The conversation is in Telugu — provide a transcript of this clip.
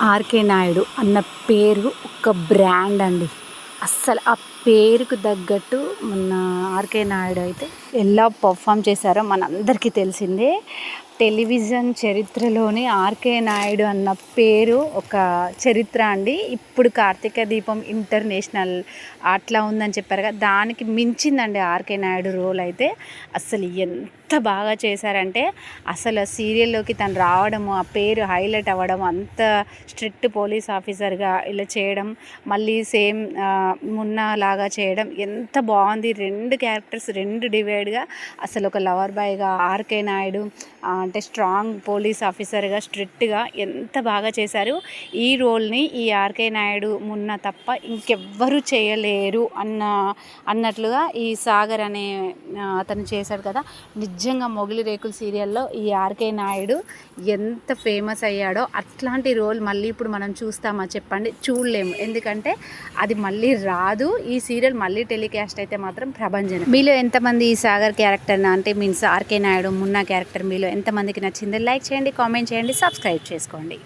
ఆర్కే నాయుడు అన్న పేరు ఒక బ్రాండ్ అండి. అస్సలు ఆ పేరుకు తగ్గట్టు మన ఆర్కే నాయుడు అయితే ఎలా పర్ఫామ్ చేశారో మనందరికీ తెలిసిందే. టెలివిజన్ చరిత్రలోని ఆర్కే నాయుడు అన్న పేరు ఒక చరిత్ర అండి. ఇప్పుడు కార్తీక దీపం ఇంటర్నేషనల్ అట్లా ఉందని చెప్పారు కదా, దానికి మించిందండి ఆర్కే నాయుడు రోల్ అయితే. అసలు ఎంత బాగా చేశారంటే, అసలు సీరియల్లోకి తను రావడము, ఆ పేరు హైలైట్ అవ్వడం, అంత స్ట్రిక్ట్ పోలీస్ ఆఫీసర్గా ఇలా చేయడం, మళ్ళీ సేమ్ మున్నా లాగా చేయడం ఎంత బాగుంది. రెండు క్యారెక్టర్స్ రెండు డివైడ్గా, అసలు ఒక లవర్ బాయ్గా ఆర్కే నాయుడు అంటే స్ట్రాంగ్ పోలీస్ ఆఫీసర్గా స్ట్రిక్ట్గా ఎంత బాగా చేశారు. ఈ రోల్ని ఈ ఆర్కే నాయుడు మున్నా తప్ప ఇంకెవ్వరూ చేయలేరు అన్నట్లుగా ఈ సాగర్ అనే అతను చేశాడు కదా. నిజంగా మొగిలి రేకులు సీరియల్లో ఈ ఆర్కే నాయుడు ఎంత ఫేమస్ అయ్యాడో అట్లాంటి రోల్ మళ్ళీ ఇప్పుడు మనం చూస్తామా చెప్పండి? చూడలేము. ఎందుకంటే అది మళ్ళీ రాదు. ఈ సీరియల్ మళ్ళీ టెలికాస్ట్ అయితే మాత్రం ప్రభంజనం. మీలో ఎంతమంది ఈ సాగర్ క్యారెక్టర్ అంటే మీన్స్ ఆర్కే నాయుడు మున్నా క్యారెక్టర్ మీలో ఎంతమందికి నచ్చిందో లైక్ చేయండి, కామెంట్ చేయండి, సబ్స్క్రైబ్ చేసుకోండి.